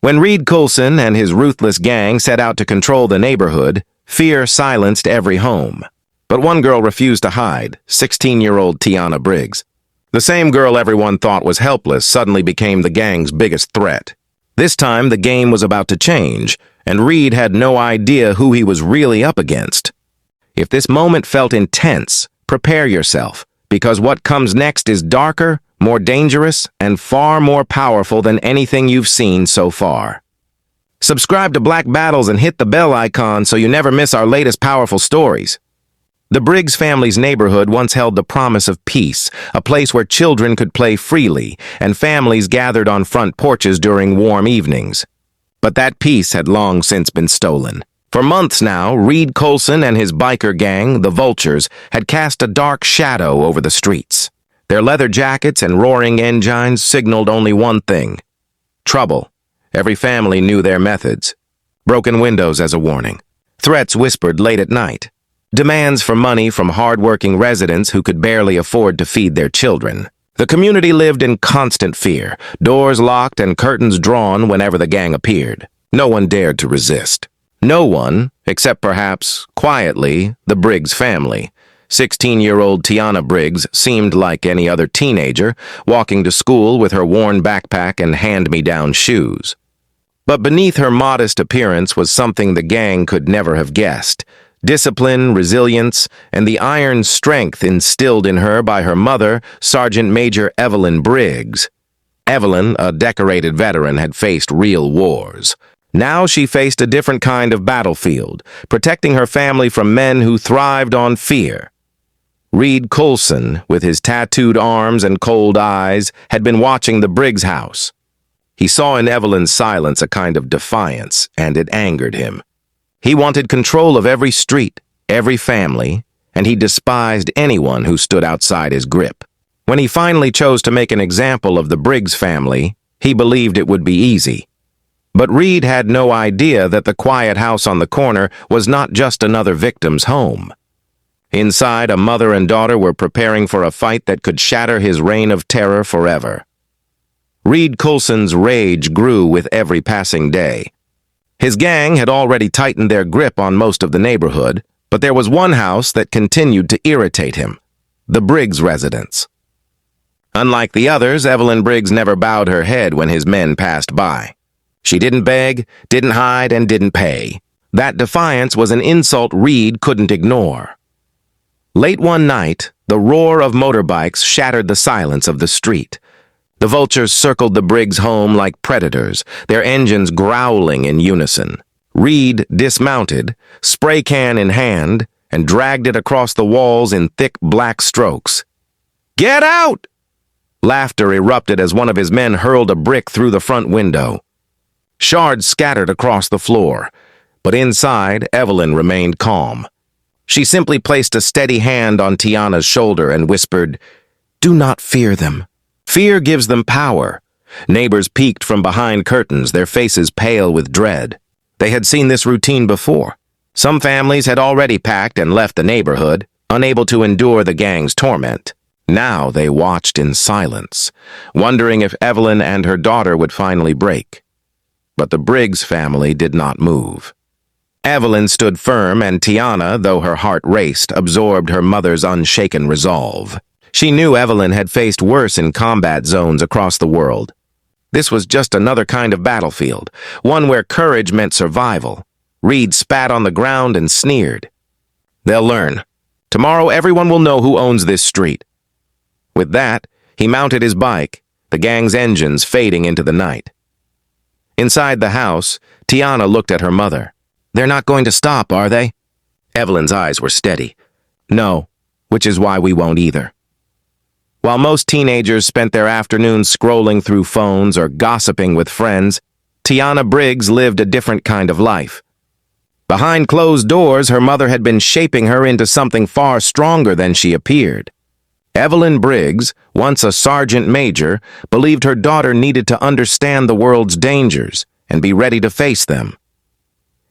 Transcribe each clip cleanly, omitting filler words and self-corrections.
When Reed Coulson and his ruthless gang set out to control the neighborhood, fear silenced every home. But one girl refused to hide, 16-year-old Tiana Briggs. The same girl everyone thought was helpless suddenly became the gang's biggest threat. This time, the game was about to change, and Reed had no idea who he was really up against. If this moment felt intense, prepare yourself, because what comes next is darker, more dangerous, and far more powerful than anything you've seen so far. Subscribe to Black Battles and hit the bell icon so you never miss our latest powerful stories. The Briggs family's neighborhood once held the promise of peace, a place where children could play freely and families gathered on front porches during warm evenings. But that peace had long since been stolen. For months now, Reed Coulson and his biker gang, the Vultures, had cast a dark shadow over the streets. Their leather jackets and roaring engines signaled only one thing: trouble. Every family knew their methods. Broken windows as a warning. Threats whispered late at night. Demands for money from hard-working residents who could barely afford to feed their children. The community lived in constant fear, doors locked and curtains drawn whenever the gang appeared. No one dared to resist. No one, except perhaps, quietly, the Briggs family. 16-year-old Tiana Briggs seemed like any other teenager, walking to school with her worn backpack and hand-me-down shoes. But beneath her modest appearance was something the gang could never have guessed: discipline, resilience, and the iron strength instilled in her by her mother, Sergeant Major Evelyn Briggs. Evelyn, a decorated veteran, had faced real wars. Now she faced a different kind of battlefield, protecting her family from men who thrived on fear. Reed Coulson, with his tattooed arms and cold eyes, had been watching the Briggs house. He saw in Evelyn's silence a kind of defiance, and it angered him. He wanted control of every street, every family, and he despised anyone who stood outside his grip. When he finally chose to make an example of the Briggs family, he believed it would be easy. But Reed had no idea that the quiet house on the corner was not just another victim's home. Inside, a mother and daughter were preparing for a fight that could shatter his reign of terror forever. Reed Coulson's rage grew with every passing day. His gang had already tightened their grip on most of the neighborhood, but there was one house that continued to irritate him: the Briggs residence. Unlike the others, Evelyn Briggs never bowed her head when his men passed by. She didn't beg, didn't hide, and didn't pay. That defiance was an insult Reed couldn't ignore. Late one night, the roar of motorbikes shattered the silence of the street. The Vultures circled the Briggs home like predators, their engines growling in unison. Reed dismounted, spray can in hand, and dragged it across the walls in thick black strokes. "Get out!" Laughter erupted as one of his men hurled a brick through the front window. Shards scattered across the floor, but inside, Evelyn remained calm. She simply placed a steady hand on Tiana's shoulder and whispered, "Do not fear them. Fear gives them power." Neighbors peeked from behind curtains, their faces pale with dread. They had seen this routine before. Some families had already packed and left the neighborhood, unable to endure the gang's torment. Now they watched in silence, wondering if Evelyn and her daughter would finally break. But the Briggs family did not move. Evelyn stood firm, and Tiana, though her heart raced, absorbed her mother's unshaken resolve. She knew Evelyn had faced worse in combat zones across the world. This was just another kind of battlefield, one where courage meant survival. Reed spat on the ground and sneered. "They'll learn. Tomorrow everyone will know who owns this street." With that, he mounted his bike, the gang's engines fading into the night. Inside the house, Tiana looked at her mother. "They're not going to stop, are they?" Evelyn's eyes were steady. "No, which is why we won't either." While most teenagers spent their afternoons scrolling through phones or gossiping with friends, Tiana Briggs lived a different kind of life. Behind closed doors, her mother had been shaping her into something far stronger than she appeared. Evelyn Briggs, once a sergeant major, believed her daughter needed to understand the world's dangers and be ready to face them.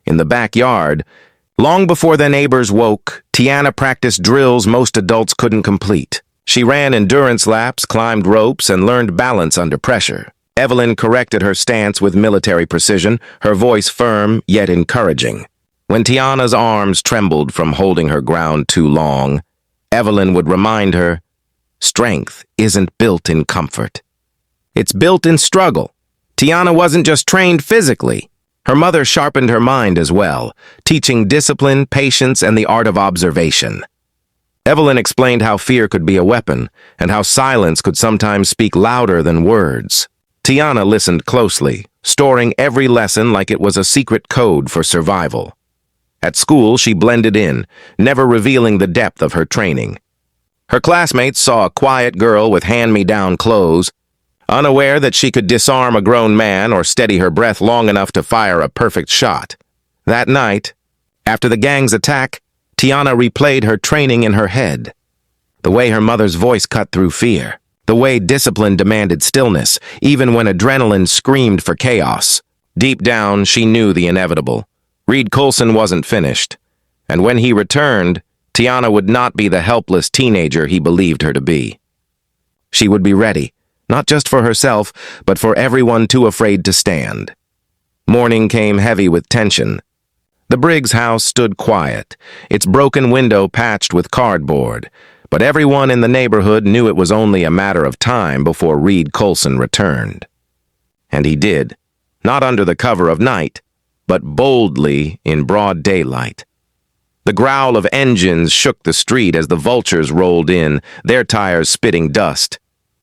In the backyard, long before the neighbors woke, Tiana practiced drills most adults couldn't complete. She ran endurance laps, climbed ropes, and learned balance under pressure. Evelyn corrected her stance with military precision, her voice firm yet encouraging. When Tiana's arms trembled from holding her ground too long, Evelyn would remind her, strength isn't built in comfort. It's built in struggle. Tiana wasn't just trained physically. Her mother sharpened her mind as well, teaching discipline, patience, and the art of observation. Evelyn explained how fear could be a weapon, and how silence could sometimes speak louder than words. Tiana listened closely, storing every lesson like it was a secret code for survival. At school, she blended in, never revealing the depth of her training. Her classmates saw a quiet girl with hand-me-down clothes, unaware that she could disarm a grown man or steady her breath long enough to fire a perfect shot. That night, after the gang's attack, Tiana replayed her training in her head. The way her mother's voice cut through fear. The way discipline demanded stillness, even when adrenaline screamed for chaos. Deep down, she knew the inevitable. Reed Coulson wasn't finished. And when he returned, Tiana would not be the helpless teenager he believed her to be. She would be ready, not just for herself, but for everyone too afraid to stand. Morning came heavy with tension. The Briggs house stood quiet, its broken window patched with cardboard, but everyone in the neighborhood knew it was only a matter of time before Reed Coulson returned. And he did, not under the cover of night, but boldly in broad daylight. The growl of engines shook the street as the vultures rolled in, their tires spitting dust.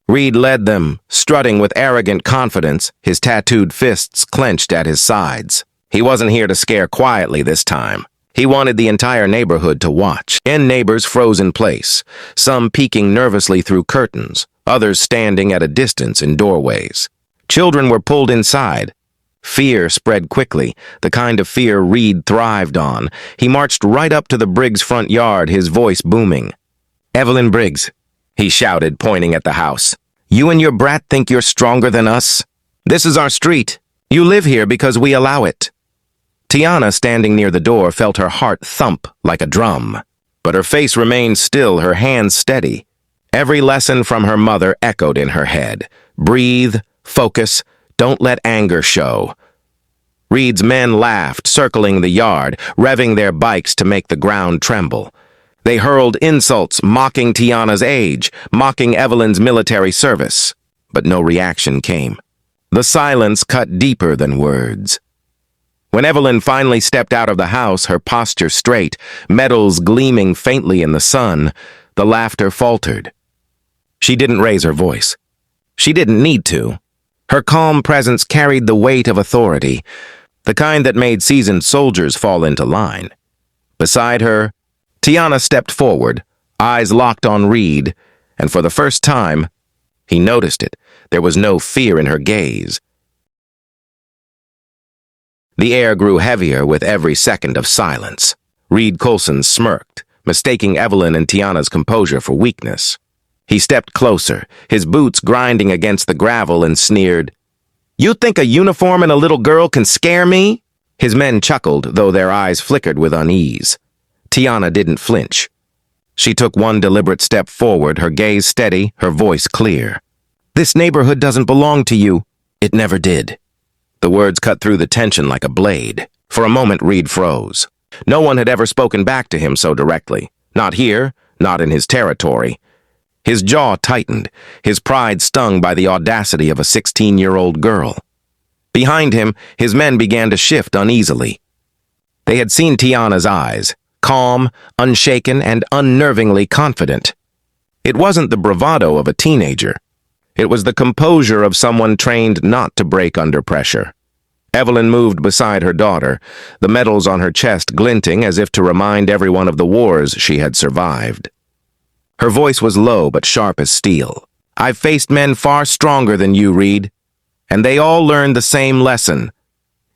Reed led them, strutting with arrogant confidence, his tattooed fists clenched at his sides. He wasn't here to scare quietly this time. He wanted the entire neighborhood to watch. 10 neighbors froze in place, some peeking nervously through curtains, others standing at a distance in doorways. Children were pulled inside. Fear spread quickly, the kind of fear Reed thrived on. He marched right up to the Briggs' front yard, his voice booming. "Evelyn Briggs," he shouted, pointing at the house. "You and your brat think you're stronger than us? This is our street. You live here because we allow it." Tiana, standing near the door, felt her heart thump like a drum. But her face remained still, her hands steady. Every lesson from her mother echoed in her head. Breathe, focus, don't let anger show. Reed's men laughed, circling the yard, revving their bikes to make the ground tremble. They hurled insults, mocking Tiana's age, mocking Evelyn's military service. But no reaction came. The silence cut deeper than words. When Evelyn finally stepped out of the house, her posture straight, metals gleaming faintly in the sun, the laughter faltered. She didn't raise her voice. She didn't need to. Her calm presence carried the weight of authority, the kind that made seasoned soldiers fall into line. Beside her, Tiana stepped forward, eyes locked on Reed, and for the first time, he noticed it. There was no fear in her gaze. The air grew heavier with every second of silence. Reed Coulson smirked, mistaking Evelyn and Tiana's composure for weakness. He stepped closer, his boots grinding against the gravel, and sneered, "You think a uniform and a little girl can scare me?" His men chuckled, though their eyes flickered with unease. Tiana didn't flinch. She took one deliberate step forward, her gaze steady, her voice clear. "This neighborhood doesn't belong to you. It never did." The words cut through the tension like a blade. For a moment, Reed froze. No one had ever spoken back to him so directly. Not here, not in his territory. His jaw tightened, his pride stung by the audacity of a 16-year-old girl. Behind him, his men began to shift uneasily. They had seen Tiana's eyes, calm, unshaken, and unnervingly confident. It wasn't the bravado of a teenager. It was the composure of someone trained not to break under pressure. Evelyn moved beside her daughter, the medals on her chest glinting as if to remind everyone of the wars she had survived. Her voice was low but sharp as steel. "I've faced men far stronger than you, Reed, and they all learned the same lesson.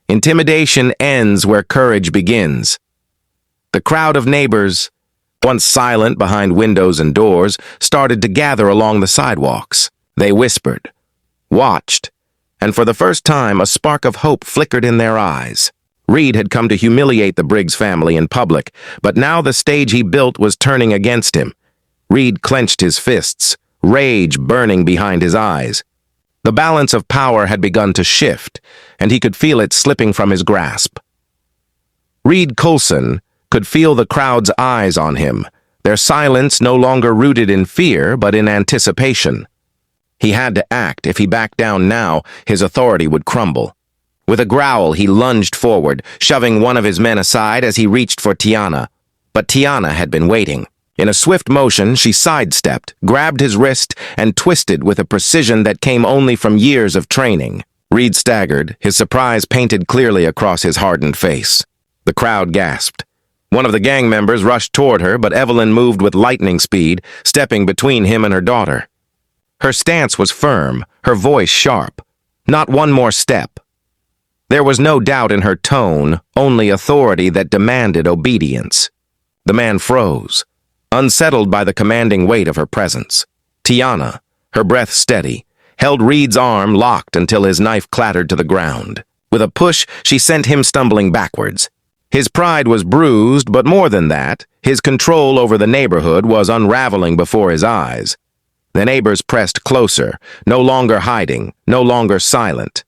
Intimidation ends where courage begins." The crowd of neighbors, once silent behind windows and doors, started to gather along the sidewalks. They whispered, watched, and for the first time a spark of hope flickered in their eyes. Reed had come to humiliate the Briggs family in public, but now the stage he built was turning against him. Reed clenched his fists, rage burning behind his eyes. The balance of power had begun to shift, and he could feel it slipping from his grasp. Reed Coulson could feel the crowd's eyes on him, their silence no longer rooted in fear but in anticipation. He had to act. If he backed down now, his authority would crumble. With a growl, he lunged forward, shoving one of his men aside as he reached for Tiana. But Tiana had been waiting. In a swift motion, she sidestepped, grabbed his wrist, and twisted with a precision that came only from years of training. Reed staggered, his surprise painted clearly across his hardened face. The crowd gasped. One of the gang members rushed toward her, but Evelyn moved with lightning speed, stepping between him and her daughter. Her stance was firm, her voice sharp. Not one more step. There was no doubt in her tone, only authority that demanded obedience. The man froze, unsettled by the commanding weight of her presence. Tiana, her breath steady, held Reed's arm locked until his knife clattered to the ground. With a push, she sent him stumbling backwards. His pride was bruised, but more than that, his control over the neighborhood was unraveling before his eyes. The neighbors pressed closer, no longer hiding, no longer silent.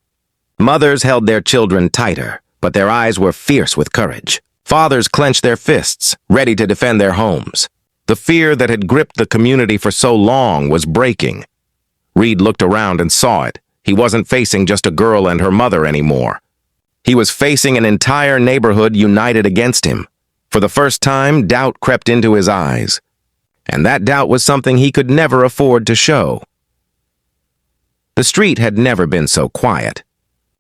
Mothers held their children tighter, but their eyes were fierce with courage. Fathers clenched their fists, ready to defend their homes. The fear that had gripped the community for so long was breaking. Reed looked around and saw it. He wasn't facing just a girl and her mother anymore. He was facing an entire neighborhood united against him. For the first time, doubt crept into his eyes. And that doubt was something he could never afford to show. The street had never been so quiet.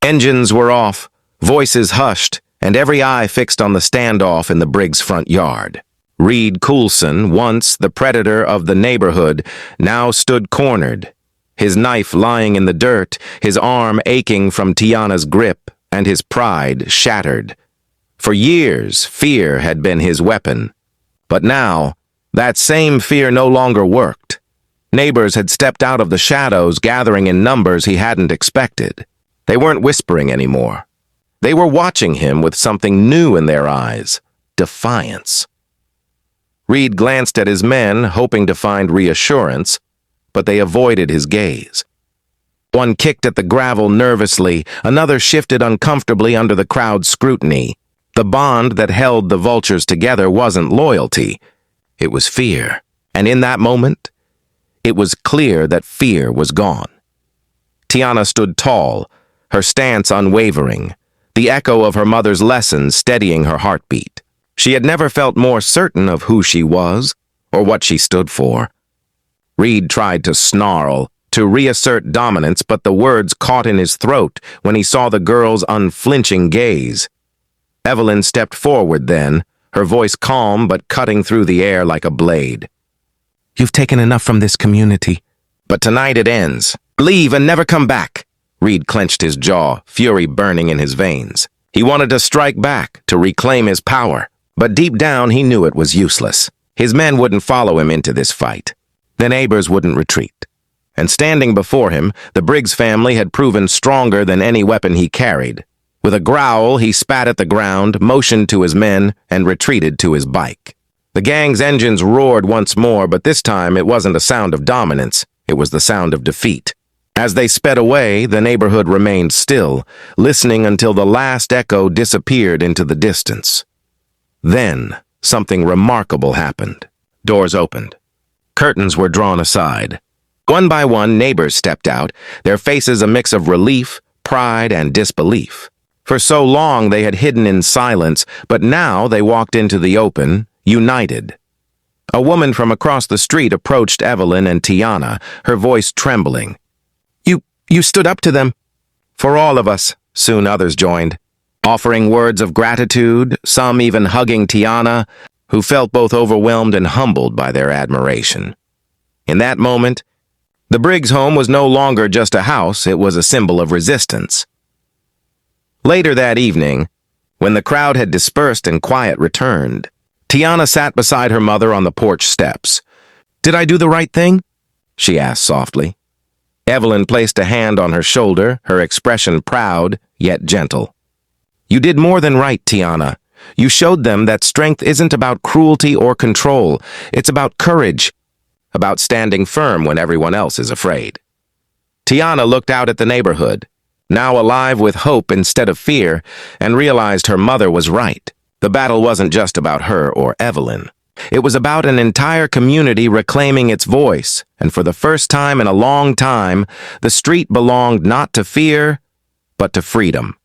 Engines were off, voices hushed, and every eye fixed on the standoff in the Briggs' front yard. Reed Coulson, once the predator of the neighborhood, now stood cornered, his knife lying in the dirt, his arm aching from Tiana's grip, and his pride shattered. For years, fear had been his weapon. But now, that same fear no longer worked. Neighbors had stepped out of the shadows, gathering in numbers he hadn't expected. They weren't whispering anymore. They were watching him with something new in their eyes, defiance. Reed glanced at his men, hoping to find reassurance, but they avoided his gaze. One kicked at the gravel nervously, another shifted uncomfortably under the crowd's scrutiny. The bond that held the vultures together wasn't loyalty, it was fear. And in that moment, it was clear that fear was gone. Tiana stood tall, her stance unwavering, the echo of her mother's lessons steadying her heartbeat. She had never felt more certain of who she was or what she stood for. Reed tried to snarl, to reassert dominance, but the words caught in his throat when he saw the girl's unflinching gaze. Evelyn stepped forward then, her voice calm but cutting through the air like a blade. "You've taken enough from this community. But tonight it ends. Leave and never come back." Reed clenched his jaw, fury burning in his veins. He wanted to strike back, to reclaim his power. But deep down he knew it was useless. His men wouldn't follow him into this fight. The neighbors wouldn't retreat. And standing before him, the Briggs family had proven stronger than any weapon he carried. With a growl, he spat at the ground, motioned to his men, and retreated to his bike. The gang's engines roared once more, but this time it wasn't a sound of dominance. It was the sound of defeat. As they sped away, the neighborhood remained still, listening until the last echo disappeared into the distance. Then, something remarkable happened. Doors opened. Curtains were drawn aside. One by one, neighbors stepped out, their faces a mix of relief, pride, and disbelief. For so long they had hidden in silence, but now they walked into the open, united. A woman from across the street approached Evelyn and Tiana, her voice trembling. You stood up to them." "For all of us," soon others joined, offering words of gratitude, some even hugging Tiana, who felt both overwhelmed and humbled by their admiration. In that moment, the Briggs home was no longer just a house, it was a symbol of resistance. Later that evening, when the crowd had dispersed and quiet returned, Tiana sat beside her mother on the porch steps. "Did I do the right thing?" she asked softly. Evelyn placed a hand on her shoulder, her expression proud, yet gentle. "You did more than right, Tiana. You showed them that strength isn't about cruelty or control. It's about courage, about standing firm when everyone else is afraid." Tiana looked out at the neighborhood, now alive with hope instead of fear, and realized her mother was right. The battle wasn't just about her or Evelyn. It was about an entire community reclaiming its voice, and for the first time in a long time, the street belonged not to fear, but to freedom.